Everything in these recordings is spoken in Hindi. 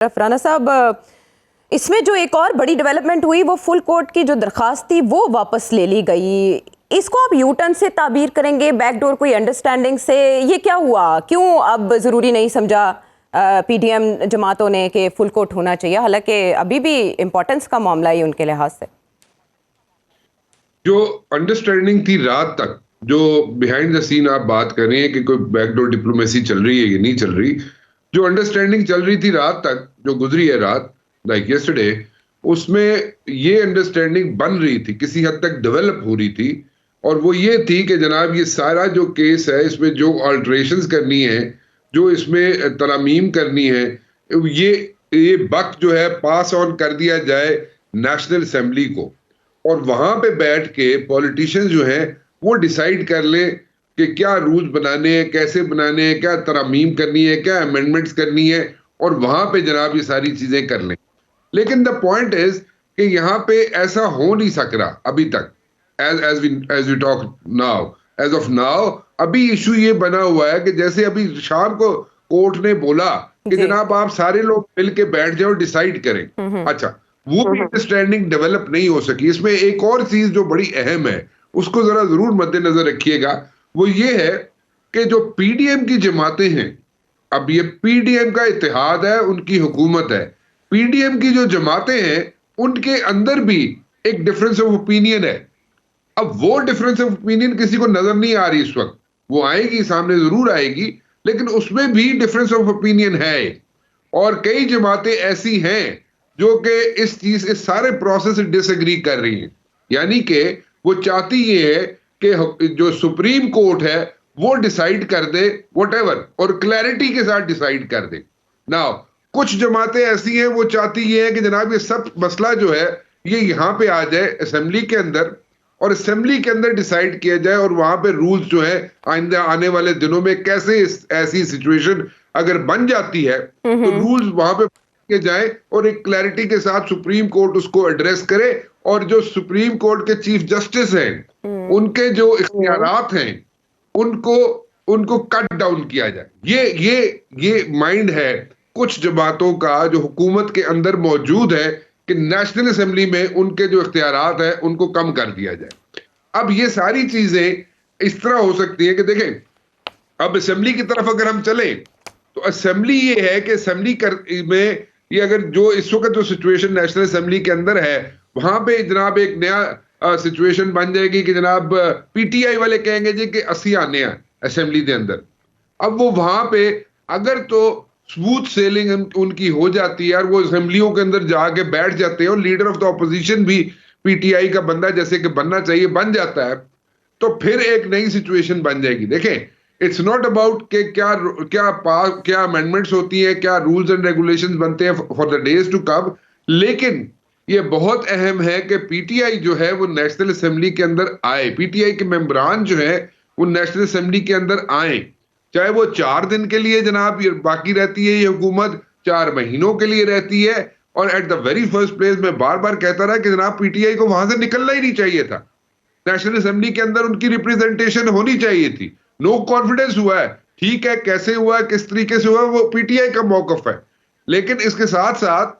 राना साहब, इसमें जो एक और बड़ी डेवलपमेंट हुई वो फुल कोर्ट की जो दरखास्त थी वो वापस ले ली गई। इसको आप यू टर्न से ताबीर करेंगे, बैकडोर कोई अंडरस्टैंडिंग से? ये क्या हुआ? क्यों अब ज़रूरी नहीं समझा पीडीएम जमातों ने कि फुल कोर्ट होना चाहिए, हालांकि अभी भी इम्पोर्टेंस का मामला है उनके लिहाज से? जो अंडरस्टैंडिंग थी रात तक, जो बिहाइंड द सीन आप बात कर रहे हैं कि कोई बैकडोर डिप्लोमेसी चल रही है या नहीं चल रही, जो अंडरस्टैंडिंग चल रही थी रात तक, जो गुजरी है रात, लाइक यस्टरडे, उसमें ये अंडरस्टैंडिंग बन रही थी, किसी हद तक डेवलप हो रही थी। और वो ये थी कि जनाब ये सारा जो केस है, इसमें जो अल्ट्रेशंस करनी है, जो इसमें तरामीम करनी है, ये वक्त जो है पास ऑन कर दिया जाए नेशनल असेंबली को, और वहां पे बैठ के पॉलिटिशियंस जो हैं वो डिसाइड कर लें कि क्या रूल्स बनाने हैं, कैसे बनाने हैं, क्या तरामीम करनी है, क्या अमेंडमेंट्स करनी है, और वहां पे जनाब ये सारी चीजें कर लें। लेकिन द पॉइंट इज कि यहाँ पे ऐसा हो नहीं सक रहा अभी तक। As we talk now, as of now, अभी इशू ये बना हुआ है कि जैसे अभी शाम को कोर्ट ने बोला कि जनाब आप सारे लोग मिल के बैठ जाओ, डिसाइड करें। अच्छा, वो भी अंडरस्टैंडिंग डेवलप नहीं हो सकी। इसमें एक और चीज जो बड़ी अहम है, उसको जरा जरूर मद्देनजर रखिएगा, वो ये है कि जो पीडीएम की जमातें हैं, अब ये पीडीएम का इत्तेहाद है, उनकी हुकूमत है, पीडीएम की जो जमातें हैं उनके अंदर भी एक डिफरेंस ऑफ ओपिनियन है। अब वो डिफरेंस ऑफ ओपिनियन किसी को नजर नहीं आ रही इस वक्त, वो आएगी, सामने जरूर आएगी, लेकिन उसमें भी डिफरेंस ऑफ ओपिनियन है। और कई जमातें ऐसी हैं जो कि इस सारे प्रोसेस से डिसएग्री कर रही हैं, यानी कि वो चाहती ये है कि जो सुप्रीम कोर्ट है वो डिसाइड कर दे व्हाटएवर, और क्लैरिटी के साथ डिसाइड कर दे। नाउ कुछ जमातें ऐसी हैं वो चाहती ये है कि जनाब ये सब मसला जो है ये यहाँ पे आ जाए असेंबली के अंदर, और असेंबली के अंदर डिसाइड किया जाए, और वहां पे रूल्स जो है आइंदा आने वाले दिनों में कैसे ऐसी सिचुएशन अगर बन जाती है तो रूल्स वहां पे के जाए, और एक क्लैरिटी के साथ सुप्रीम कोर्ट उसको एड्रेस करे, और जो सुप्रीम कोर्ट के चीफ जस्टिस हैं उनके जो इख्तियारात हैं उनको कट डाउन किया जाए। ये माइंड है कुछ जमातों का जो हुकूमत के अंदर मौजूद है कि नेशनल असेंबली में उनके जो इख्तियारात हैं उनको कम कर दिया जाए। अब ये सारी चीजें इस तरह हो सकती है कि देखें, अब असेंबली की तरफ अगर हम चलें तो असेंबली ये है कि असेंबली में ये अगर जो इस वक्त जो सिचुएशन नेशनल असेंबली के अंदर है, वहां पे जनाब एक नया सिचुएशन बन जाएगी कि जनाब पीटीआई वाले कहेंगे जी कि 80 आने हैं असेंबली के अंदर। अब वो वहां पे अगर तो स्मूथ सेलिंग उनकी हो जाती है और वो असेंबलियों के अंदर जाके बैठ जाते हैं, और लीडर ऑफ द ऑपोजिशन भी पीटीआई का बंदा जैसे कि बनना चाहिए बन जाता है, तो फिर एक नई सिचुएशन बन जाएगी। देखें, इट्स नॉट अबाउट कि क्या अमेंडमेंट्स होती है, क्या रूल्स एंड रेगुलेशंस बनते हैं for the days to come, लेकिन ये बहुत अहम है कि पीटीआई जो है वो नेशनल असेंबली के अंदर आए, पीटीआई के मेंबरान जो है वो नेशनल असेंबली के अंदर आए, चाहे वो 4 दिन के लिए जनाब बाकी रहती है ये हुकूमत, 4 महीनों के लिए रहती है। और at the very first place मैं बार बार कहता रहा कि जनाब पीटीआई को वहां से निकलना ही नहीं चाहिए था, नेशनल असेंबली के अंदर उनकी रिप्रेजेंटेशन होनी चाहिए थी। नो कॉन्फिडेंस हुआ है, ठीक है, कैसे हुआ है, किस तरीके से हुआ है, वो पीटीआई का मौकफ है, लेकिन इसके साथ साथ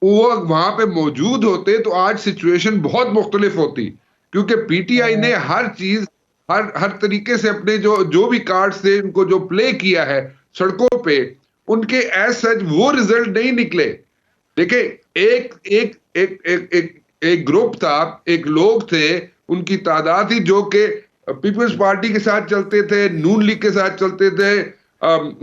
वो वहां पे मौजूद होते तो आज सिचुएशन बहुत मुख्तलिफ होती, क्योंकि पीटीआई ने हर चीज हर तरीके से अपने जो भी कार्ड्स थे उनको जो प्ले किया है सड़कों पे, उनके एज सच वो रिजल्ट नहीं निकले। देखिए, एक एक एक एक एक एक ग्रुप था, एक लोग थे, उनकी तादाद थी जो कि पीपल्स पार्टी के साथ चलते थे, नून लीग के साथ चलते थे,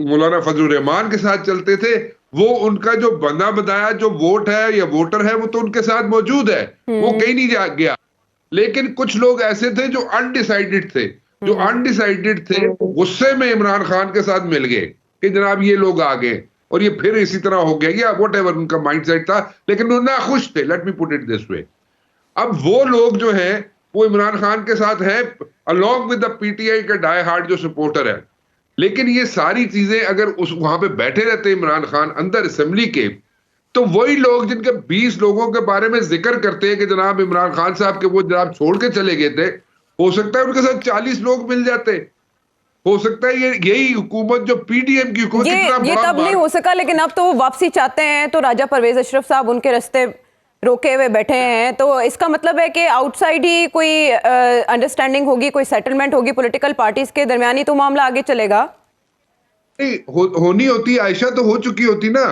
मौलाना फजलुर रहमान के साथ चलते थे, वो उनका जो बंदा बताया जो वोट है या वोटर है वो तो उनके साथ मौजूद है, वो कहीं नहीं जा गया। लेकिन कुछ लोग ऐसे थे जो अनडिसाइडेड थे, गुस्से में इमरान खान के साथ मिल गए कि जनाब ये लोग आ गए और ये फिर इसी तरह हो गया, या व्हाटएवर उनका माइंडसेट था, लेकिन वो नाखुश थे, let me put it this way. अब वो लोग जो हैं वो इमरान खान के साथ है अलॉन्ग विद द पीटीआई का डाई हार्ड जो सपोर्टर है। लेकिन ये सारी चीजें अगर उस वहां पे बैठे रहते इमरान खान अंदर असेंबली के, तो वही लोग जिनके 20 लोगों के बारे में जिक्र करते हैं कि जनाब इमरान खान साहब के वो जनाब छोड़ के चले गए थे, हो सकता है उनके साथ 40 लोग मिल जाते, हो सकता है ये यही हुकूमत जो पीडीएम की हुकूमत ये इतना ये बड़ा तब नहीं हो सका, लेकिन अब तो वो वापसी चाहते हैं, तो राजा परवेज अशरफ साहब उनके रास्ते रोके हुए बैठे हैं। तो इसका मतलब है कि आउटसाइड ही कोई अंडरस्टैंडिंग होगी, कोई सेटलमेंट होगी पॉलिटिकल पार्टीज के दरमियान ही तो मामला आगे चलेगा। नहीं होनी होती, आयशा तो हो चुकी होती ना,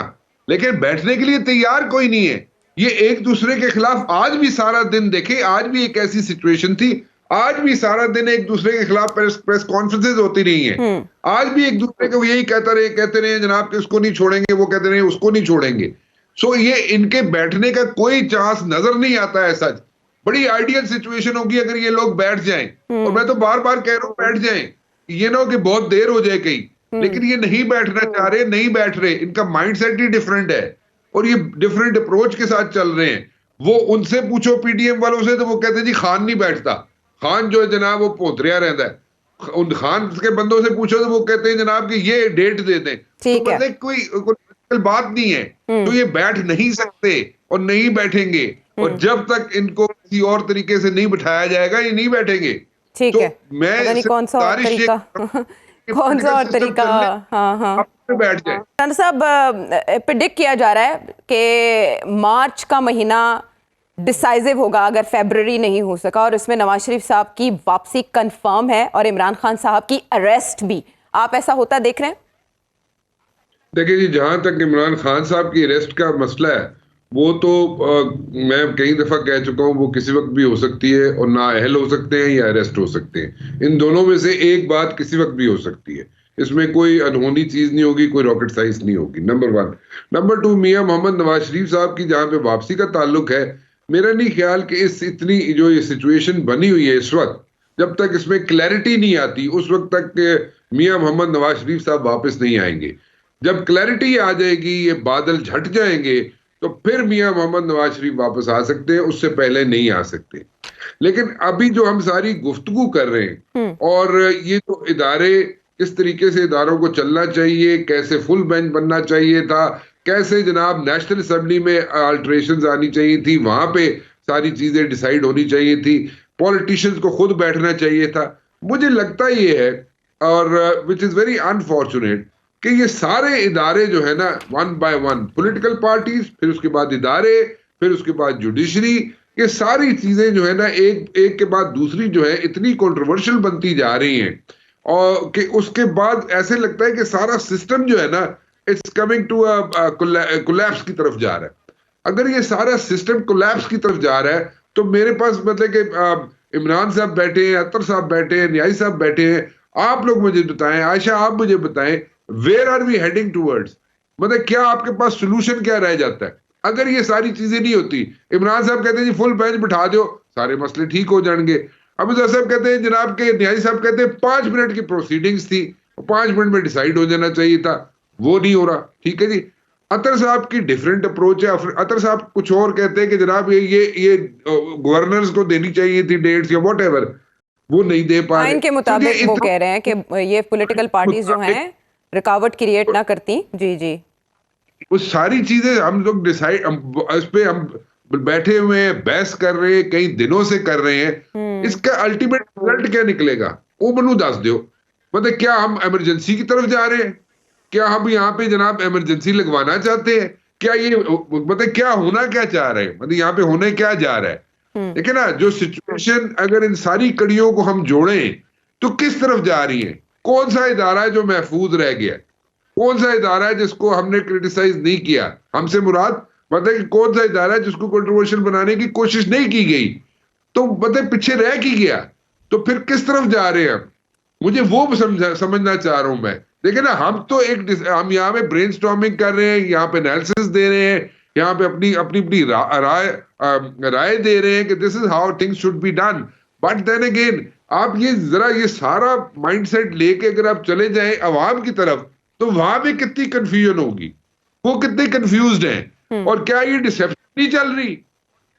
लेकिन बैठने के लिए तैयार कोई नहीं है। ये एक दूसरे के खिलाफ आज भी सारा दिन देखे, आज भी एक ऐसी सिचुएशन थी, आज भी सारा दिन एक दूसरे के खिलाफ प्रेस कॉन्फ्रेंसेज होती रही हैं। आज भी एक दूसरे को यही कहते रहे जनाब कि उसको नहीं छोड़ेंगे, वो कहते रहे उसको नहीं छोड़ेंगे। सो ये इनके बैठने का कोई चांस नजर नहीं आता है। सच बड़ी आइडियल सिचुएशन होगी अगर ये लोग बैठ जाएं, और मैं तो बार बार कह रहा हूं बैठ जाएं, ये ना हो कि बहुत देर हो जाए कहीं। लेकिन ये नहीं बैठना चाह रहे, नहीं बैठ रहे, इनका माइंडसेट ही डिफरेंट है और ये डिफरेंट अप्रोच के साथ चल रहे हैं। वो उनसे पूछो पीडीएम वालों से तो वो कहते हैं जी खान नहीं बैठता, खान जो है जनाब वो पोतरिया रहता है। उन खान के बंदों से पूछो तो वो कहते हैं जनाब कि ये डेट दे दें। तो मतलब कोई बात नहीं है। तो ये बैठ नहीं सकते और नहीं बैठेंगे, और जब तक इनको किसी और तरीके से नहीं बिठाया जाएगा ये नहीं बैठेंगे। ठीक है, मैं कौन सा और तरीका कौन सा और तरीका हाँ बैठ जाए। राणा साहब, प्रेडिक्ट किया जा रहा है कि मार्च का महीना डिसाइसिव होगा अगर फरवरी नहीं हो सका, और इसमें नवाज शरीफ साहब की वापसी कंफर्म है और इमरान खान साहब की अरेस्ट भी। आप ऐसा होता देख रहे हैं? देखिए जी, जहां तक इमरान खान साहब की अरेस्ट का मसला है वो तो मैं कई दफा कह चुका हूं, वो किसी वक्त भी हो सकती है और नाअहल हो सकते हैं या अरेस्ट हो सकते हैं। इन दोनों में से एक बात किसी वक्त भी हो सकती है, इसमें कोई अनहोनी चीज नहीं होगी, कोई रॉकेट साइंस नहीं होगी। नंबर 1। नंबर 2, मियां मोहम्मद नवाज शरीफ साहब की जहां पे वापसी का ताल्लुक है, मेरा नहीं ख्याल कि इस इतनी जो ये सिचुएशन बनी हुई है इस वक्त, जब तक इसमें क्लैरिटी नहीं आती उस वक्त तक मियां मोहम्मद नवाज शरीफ साहब वापस नहीं आएंगे। जब क्लैरिटी आ जाएगी, ये बादल झट जाएंगे, तो फिर मियां मोहम्मद नवाज शरीफ वापस आ सकते हैं, उससे पहले नहीं आ सकते। लेकिन अभी जो हम सारी गुफ्तगू कर रहे हैं और ये तो इदारे, किस तरीके से इदारों को चलना चाहिए, कैसे फुल बेंच बनना चाहिए था, कैसे जनाब नेशनल असेंबली में अल्टरेशंस आनी चाहिए थी, वहां पे सारी चीजें डिसाइड होनी चाहिए थी, पॉलिटिशियंस को खुद बैठना चाहिए था। मुझे लगता ये है, और विच इज वेरी अनफॉर्चुनेट, कि ये सारे इदारे जो है ना, one by one, political parties, फिर उसके बाद इदारे, फिर उसके बाद जुडिशरी, ये सारी चीजें जो है ना एक के बाद दूसरी जो है इतनी कंट्रोवर्शियल बनती जा रही हैं, और कि उसके बाद ऐसे लगता है कि सारा सिस्टम जो है ना इट्स कमिंग टू कोलैप्स की तरफ जा रहा है। अगर ये सारा सिस्टम कोलैप्स की तरफ जा रहा है तो मेरे पास मतलब कि इमरान साहब बैठे हैं, अतर साहब बैठे हैं, न्याई साहब बैठे हैं, आप लोग मुझे बताएं, आयशा आप मुझे बताएं, where are we heading towards? मतलब क्या आपके पास सोल्यूशन क्या रह जाता है अगर ये सारी चीजें नहीं होती? इमरान साहब कहते हैं जी फुल बेंच बिठा दो, सारे मसले ठीक हो जाएंगे। अबू साहब कहते हैं, जनाब के न्याई साहब कहते हैं 5 मिनट की प्रोसीडिंग्स थी, 5 मिनट में डिसाइड हो जाना चाहिए था, वो नहीं हो रहा। ठीक है जी, अतर साहब की डिफरेंट अप्रोच है। अतर साहब कुछ और कहते हैं कि जनाब ये गवर्नर्स को देनी चाहिए थी डेट्स या व्हाटएवर, वो नहीं दे पा रहे। इनके मुताबिक वो कह रहे हैं कि ये पॉलिटिकल पार्टीज जो हैं रुकावट क्रिएट ना करती। जी जी, वो सारी चीजें हम लोग डिसाइड, इस पे हम बैठे हुए हैं, बहस कर रहे हैं, कई दिनों से कर रहे हैं। इसका अल्टीमेट रिजल्ट क्या निकलेगा वो मनु दस दो। मतलब क्या हम इमरजेंसी की तरफ जा रहे हैं? क्या हम यहाँ पे जनाब इमरजेंसी लगवाना चाहते हैं? क्या ये मतलब क्या होना क्या चाह रहे हैं? मतलब यहाँ पे होने क्या जा रहा है? देखिए ना, जो सिचुएशन अगर इन सारी कड़ियों को हम जोड़ें तो किस तरफ जा रही है? कौन सा इदारा है जो महफूज रह गया? कौन सा इदारा है जिसको हमने क्रिटिसाइज नहीं किया? हमसे मुराद मतलब कि कौन सा इदारा है जिसको कंट्रोवर्शियल बनाने की कोशिश नहीं की गई, तो मतलब पीछे रह की गया? तो फिर किस तरफ जा रहे हैं? मुझे वो समझना चाह रहा हूं मैं। देखिए ना, हम तो हम यहाँ पे ब्रेनस्टॉर्मिंग कर रहे हैं, यहाँ पे एनालिसिस दे रहे हैं, यहाँ पे अपनी अपनी राय दे रहे हैं कि this is how things should be done. But then again, आप ये जरा ये सारा माइंडसेट लेके अगर आप चले जाएं अवाम की तरफ, तो वहां पे कितनी कंफ्यूजन होगी, वो कितने कंफ्यूज्ड हैं। और क्या ये डिसेप्शन नहीं चल रही?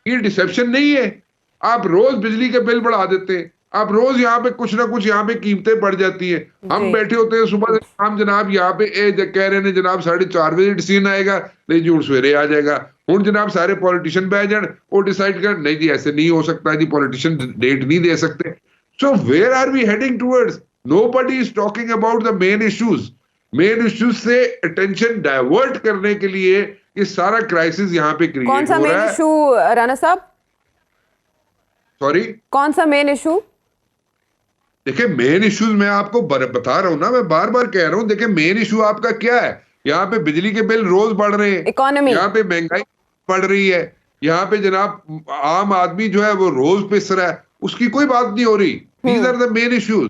ये डिसेप्शन नहीं है। आप रोज बिजली के बिल बढ़ा देते हैं, आप रोज यहाँ पे कुछ ना कुछ यहाँ पे कीमतें बढ़ जाती हैं। हम बैठे होते हैं सुबह से शाम जनाब, यहाँ पे कह रहे हैं जनाब 4:30 बजे डिसीजन आएगा, नहीं जी सवेरे आ जाएगा। हूं जनाब सारे पॉलिटिशियन बह जान, वो डिसाइड कर, नहीं जी ऐसे नहीं हो सकता जी, पॉलिटिशियन डेट नहीं दे सकते। So where are we heading towards? Nobody is talking about the main issues. Main issues से अटेंशन डाइवर्ट करने के लिए ये सारा क्राइसिस यहाँ पे कौन क्रिएट सा हो मेन रहा है। इशू राणा साहब, सॉरी, कौन सा मेन इशू? देखिए मेन इश्यूज मैं आपको बता रहा हूं ना, मैं बार बार कह रहा हूं, देखिए मेन इशू आपका क्या है? यहाँ पे बिजली के बिल रोज बढ़ रहे हैं, इकोनॉमी, यहाँ पे महंगाई बढ़ रही है, यहाँ पे जनाब आम आदमी जो है वो रोज पिस रहा है, उसकी कोई बात नहीं हो रही। These are the main issues.